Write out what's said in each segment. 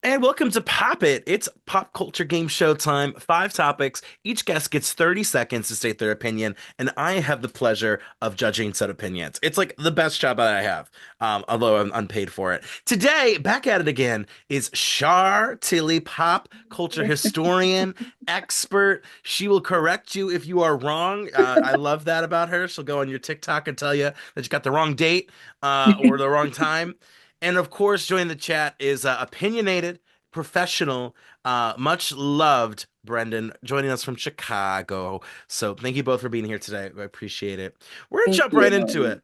And welcome to Pop It. It's pop culture game show time. Five topics. Each guest gets 30 seconds to state their opinion, and I have the pleasure of judging said opinions. It's like the best job that I have, although I'm unpaid for it. Today, back at it again, is Shar Tilly, pop culture historian, expert. She will correct you if you are wrong. I love that about her. She'll go on your TikTok and tell you that you got the wrong date or the wrong time. And of course, joining the chat is opinionated, professional, much loved Brendan joining us from Chicago. So thank you both for being here today. I appreciate it. We're gonna Thank jump right into you. it.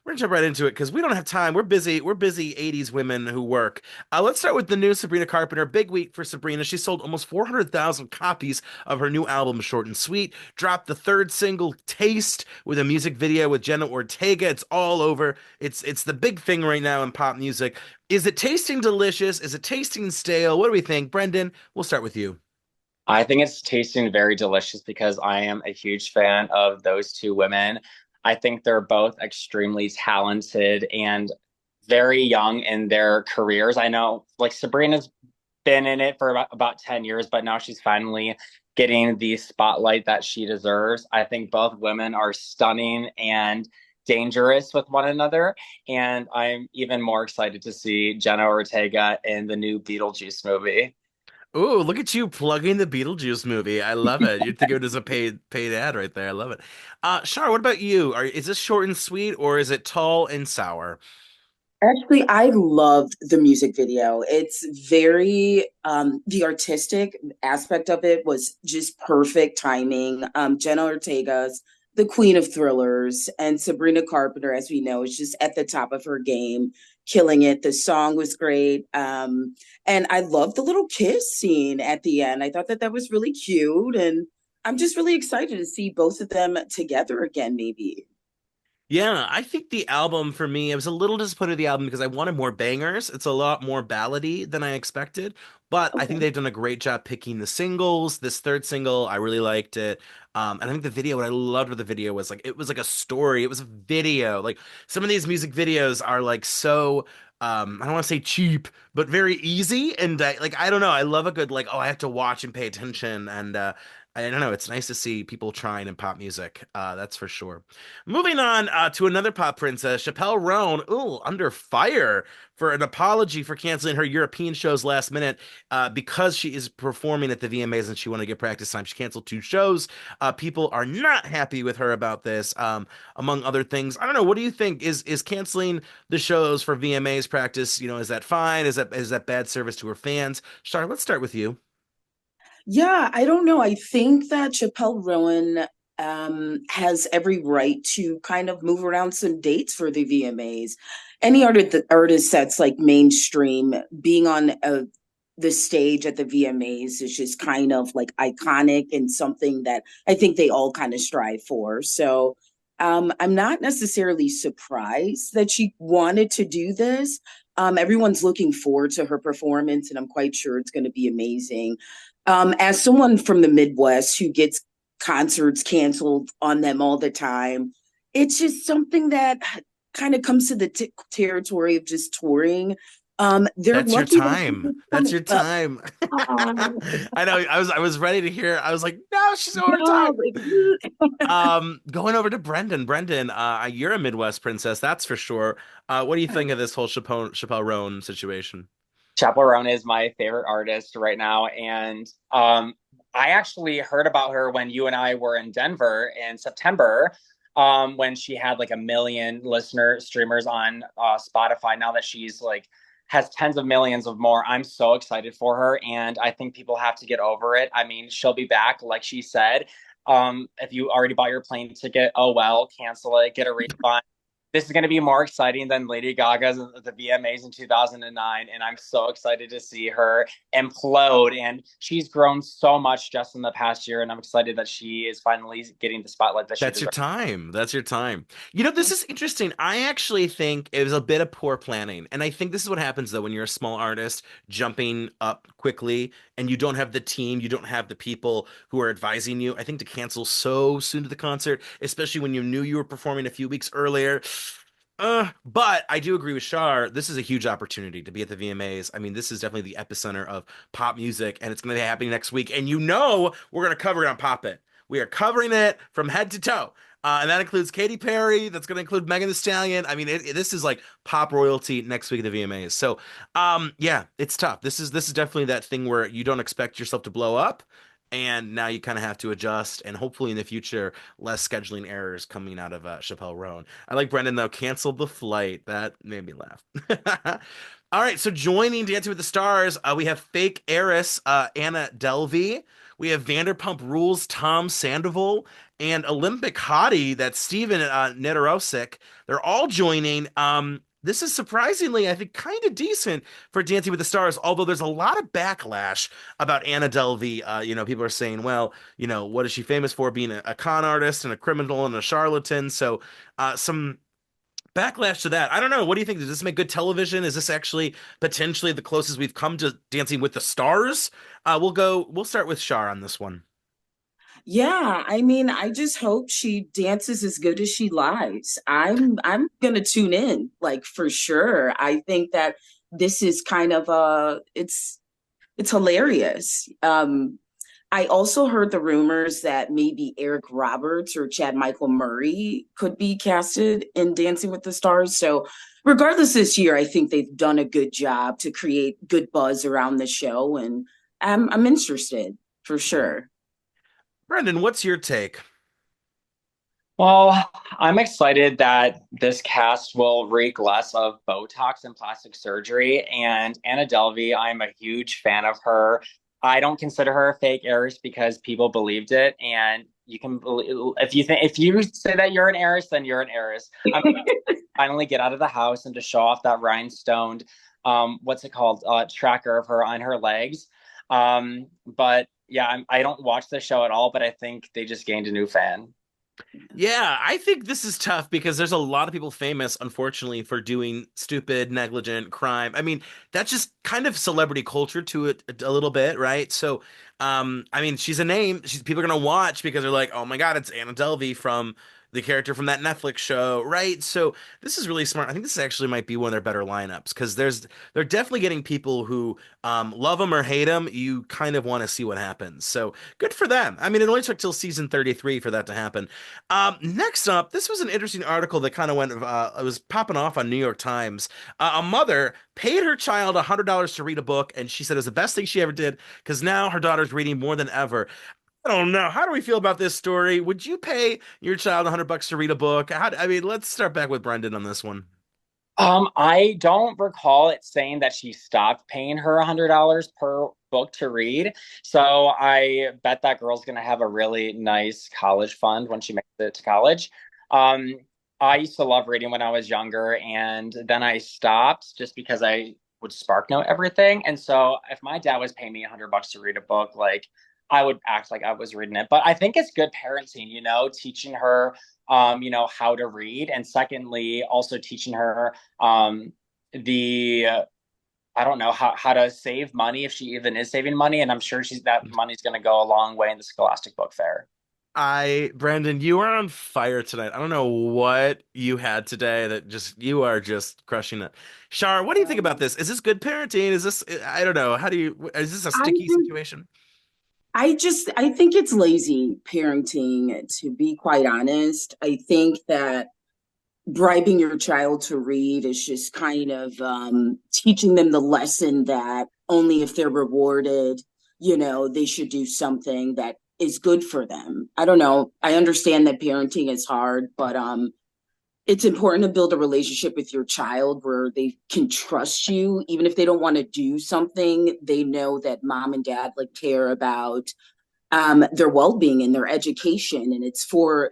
We're gonna jump right into it because we don't have time. We're busy. We're busy 80s women who work. Let's start with the new Sabrina Carpenter. Big week for Sabrina. She sold almost 400,000 copies of her new album, Short and Sweet. Dropped the third single, Taste, with a music video with Jenna Ortega. It's all over. It's the big thing right now in pop music. Is it tasting delicious? Is it tasting stale? What do we think? Brendan, we'll start with you. I think it's tasting very delicious because I am a huge fan of those two women. I think they're both extremely talented and very young in their careers. I know, like, Sabrina's been in it for about 10 years, but now she's finally getting the spotlight that she deserves. I think both women are stunning and dangerous with one another. And I'm even more excited to see Jenna Ortega in the new Beetlejuice movie. Ooh, look at you plugging the Beetlejuice movie. I love it. You'd think of it as a paid ad right there. I love it. Shar, what about you? Is this short and sweet or is it tall and sour? Actually, I loved the music video. It's very the artistic aspect of it was just perfect timing. Jenna Ortega's the queen of thrillers, and Sabrina Carpenter, as we know, is just at the top of her game, killing it. The song was great. And I loved the little kiss scene at the end. I thought that that was really cute, and I'm just really excited to see both of them together again, maybe. Yeah, I think the album for me, I was a little disappointed with the album because I wanted more bangers. It's a lot more ballady than I expected, but I think Okay. they've done a great job picking the singles. This third single, I really liked it. And I think the video, what I loved with the video was like it was like a story. It was a video. Like some of these music videos are like so I don't want to say cheap, but very easy. And I don't know. I love a good like, oh, I have to watch and pay attention. And I don't know. It's nice to see people trying in pop music. That's for sure. Moving on to another pop princess, Chappell Roan, ooh, under fire for an apology for canceling her European shows last minute because she is performing at the VMAs and she wanted to get practice time. She canceled two shows. People are not happy with her about this, among other things. I don't know. What do you think? Is canceling the shows for VMAs practice? Is that fine? Is that bad service to her fans? Shar, let's start with you. Yeah, I don't know. I think that Chappell Rowan has every right to kind of move around some dates for the VMAs. Any artist that's like mainstream, being on the stage at the VMAs is just kind of like iconic and something that I think they all kind of strive for. So I'm not necessarily surprised that she wanted to do this. Everyone's looking forward to her performance, and I'm quite sure it's going to be amazing. As someone from the Midwest who gets concerts canceled on them all the time, it's just something that kind of comes to the territory of just touring. They're That's your lucky that she's time. That's coming your up. time. I know. I was ready to hear. I was like, no, she's over time. No, like, Going over to Brendan. Brendan, you're a Midwest princess, that's for sure. What do you think of this whole Chappelle Roan situation? Chappell Roan is my favorite artist right now, and I actually heard about her when you and I were in Denver in September, when she had like a million listener streamers on Spotify. Now that she's like has tens of millions of more, I'm so excited for her, and I think people have to get over it. I mean, she'll be back, like she said. If you already bought your plane ticket, oh well, cancel it, get a refund. This is going to be more exciting than Lady Gaga's the VMAs in 2009, and I'm so excited to see her implode. And she's grown so much just in the past year, and I'm excited that she is finally getting the spotlight that she That's your deserves. time. That's your time. This is interesting. I actually think it was a bit of poor planning. And I think this is what happens though when you're a small artist jumping up quickly and you don't have the team, you don't have the people who are advising you. I think to cancel so soon to the concert, especially when you knew you were performing a few weeks earlier. But I do agree with Shar. This is a huge opportunity to be at the VMAs. I mean, this is definitely the epicenter of pop music, and it's going to be happening next week. And we're going to cover it on Pop It. We are covering it from head to toe. And that includes Katy Perry. That's going to include Megan Thee Stallion. I mean, this is like pop royalty next week at the VMAs. So, yeah, it's tough. This is definitely that thing where you don't expect yourself to blow up, and now you kind of have to adjust. And hopefully in the future, less scheduling errors coming out of Chappell Roan. I like Brendan though. Canceled the flight. That made me laugh. All right, so joining Dancing with the Stars, we have fake heiress Anna Delvey. We have Vanderpump Rules Tom Sandoval and Olympic hottie that's Steven Nedorosik. They're all joining. This is surprisingly, I think, kind of decent for Dancing with the Stars, although there's a lot of backlash about Anna Delvey. People are saying, well, what is she famous for? Being a con artist and a criminal and a charlatan. So, some backlash to that. I don't know. What do you think? Does this make good television? Is this actually potentially the closest we've come to Dancing with the Stars? We'll start with Shar on this one. Yeah, I mean, I just hope she dances as good as she lies. I'm gonna tune in, like for sure. I think that this is kind of it's hilarious. I also heard the rumors that maybe Eric Roberts or Chad Michael Murray could be casted in Dancing with the Stars. So regardless this year, I think they've done a good job to create good buzz around the show, and I'm interested for sure. Brendan, what's your take? Well, I'm excited that this cast will reek less of Botox and plastic surgery. And Anna Delvey, I'm a huge fan of her. I don't consider her a fake heiress because people believed it. And you can believe if you say that you're an heiress, then you're an heiress. I'm finally get out of the house and to show off that rhinestoned, what's it called, tracker of her on her legs. But yeah, I don't watch the show at all, but I think they just gained a new fan. Yeah, I think this is tough because there's a lot of people famous, unfortunately, for doing stupid, negligent crime. I mean, that's just kind of celebrity culture to it a little bit, right? So, I mean, she's a name. People are gonna watch because they're like, oh my God, it's Anna Delvey from the character from that Netflix show, right? So this is really smart. I think this actually might be one of their better lineups because they're definitely getting people who love them or hate them. You kind of want to see what happens. So good for them. I mean, it only took till season 33 for that to happen. Next up, this was an interesting article that kind of it was popping off on New York Times. A mother paid her child $100 to read a book, and she said it was the best thing she ever did because now her daughter's reading more than ever. I don't know. How do we feel about this story? Would you pay your child $100 to read a book? I mean, let's start back with Brendan on this one. I don't recall it saying that she stopped paying her $100 per book to read. So I bet that girl's gonna have a really nice college fund when she makes it to college. Um, I used to love reading when I was younger, and then I stopped just because I would spark note everything. And so if my dad was paying me $100 to read a book, like I would act like I was reading it. But I think it's good parenting, teaching her how to read. And secondly, also teaching her the I don't know how to save money if she even is saving money. And I'm sure that money's going to go a long way in the Scholastic Book Fair. Brandon, you are on fire tonight. I don't know what you had today you are just crushing it. Shar, what do you think about this? Is this good parenting? I don't know. Is this a I sticky situation? I think it's lazy parenting, to be quite honest. I think that bribing your child to read is just kind of teaching them the lesson that only if they're rewarded, they should do something that is good for them. I don't know. I understand that parenting is hard, but it's important to build a relationship with your child where they can trust you even if they don't want to do something. They know that mom and dad like care about their well-being and their education, and it's for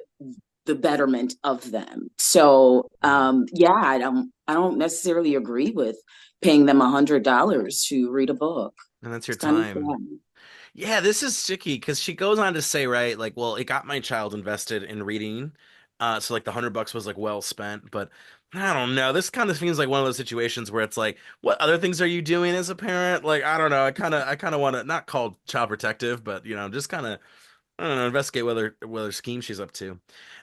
the betterment of them. So yeah, I don't necessarily agree with paying them $100 to read a book. And that's your It's kind of time. sad. Yeah, this is sticky because she goes on to say, right, like, well, it got my child invested in reading. So like the $100 was like well spent, but I don't know. This kind of feels like one of those situations where it's like, what other things are you doing as a parent? Like, I don't know. I kind of want to not call child protective, but just kind of I don't know, investigate whether scheme she's up to.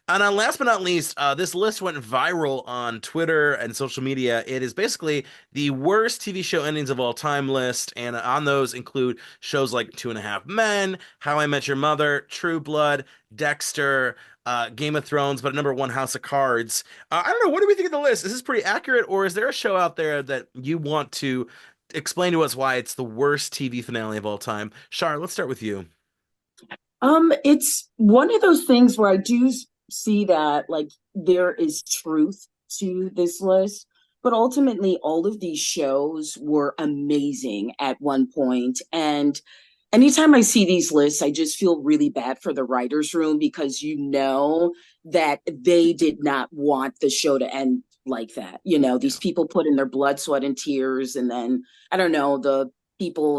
And last but not least, this list went viral on Twitter and social media. It is basically the worst TV show endings of all time list, and on those include shows like Two and a Half Men, How I Met Your Mother, True Blood, Dexter, Game of Thrones, but number one, House of Cards. I don't know. What do we think of the list? Is this pretty accurate, or is there a show out there that you want to explain to us why it's the worst TV finale of all time? Shar, let's start with you. It's one of those things where I do see that like there is truth to this list, but ultimately all of these shows were amazing at one point. And anytime I see these lists, I just feel really bad for the writers' room because you know that they did not want the show to end like that. You know, these people put in their blood, sweat, and tears, and then I don't know, the people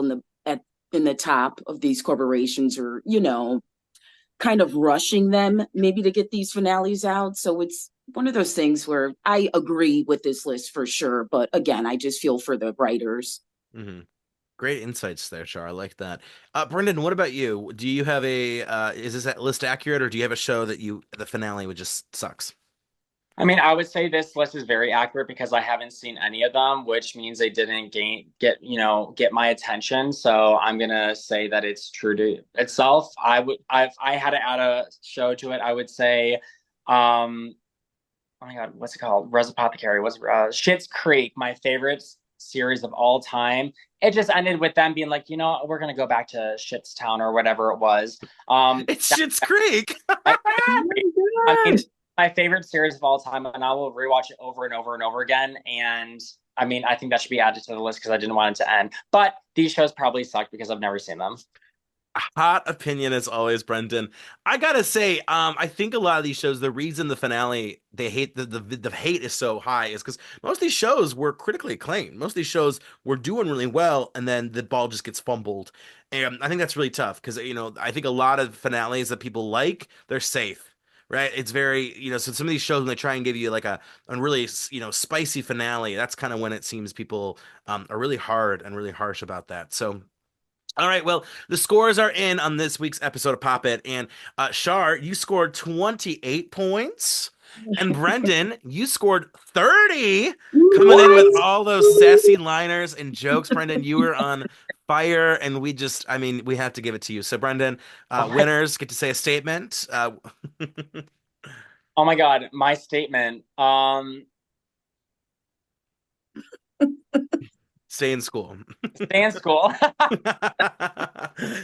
in the top of these corporations are, you know, kind of rushing them maybe to get these finales out. So it's one of those things where I agree with this list for sure. But again, I just feel for the writers. Hmm. Great insights there, Char. I like that. Brendan, what about you? Do you have is this list accurate, or do you have a show that the finale would just sucks? I mean, I would say this list is very accurate because I haven't seen any of them, which means they didn't get my attention. So I'm gonna say that it's true to itself. If I had to add a show to it, I would say, oh my God, what's it called? Res Apothecary. Was Schitt's Creek, my favorite series of all time. It just ended with them being like, we're gonna go back to Town or whatever it was. It's Schitt's Creek. I Oh mean, my favorite series of all time, and I will rewatch it over and over and over again. And I mean, I think that should be added to the list because I didn't want it to end. But these shows probably suck because I've never seen them. Hot opinion as always, Brendan. I gotta say, I think a lot of these shows, the reason the finale they hate the hate is so high is because most of these shows were critically acclaimed. Most of these shows were doing really well, and then the ball just gets fumbled. And I think that's really tough because I think a lot of finales that people like, they're safe. Right? It's very, so some of these shows when they try and give you like a really, spicy finale, that's kind of when it seems people are really hard and really harsh about that. So all right, well, the scores are in on this week's episode of Pop It, and Shar, you scored 28 points, and Brendan, you scored 30, coming in with what? all those sassy liners and jokes. Brendan, you were on fire, and I mean, we have to give it to you. So, Brendan, What? winners get to say a statement. Oh my God, my statement. Stay in school. Stay in school.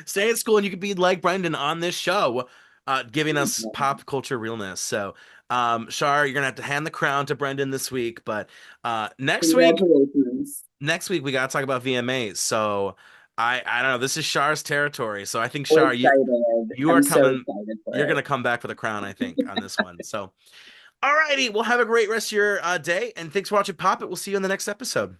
Stay in school, and you could be like Brendan on this show, giving us pop culture realness. So, Shar, you're gonna have to hand the crown to Brendan this week, but Congratulations. next week we gotta talk about VMAs. So, I don't know. This is Shar's territory, so I think So Shar, excited. you I'm are so coming. excited for You're it. gonna come back for the crown, I think, on this one. So, alrighty, well, have a great rest of your day, and thanks for watching Pop It. We'll see you in the next episode.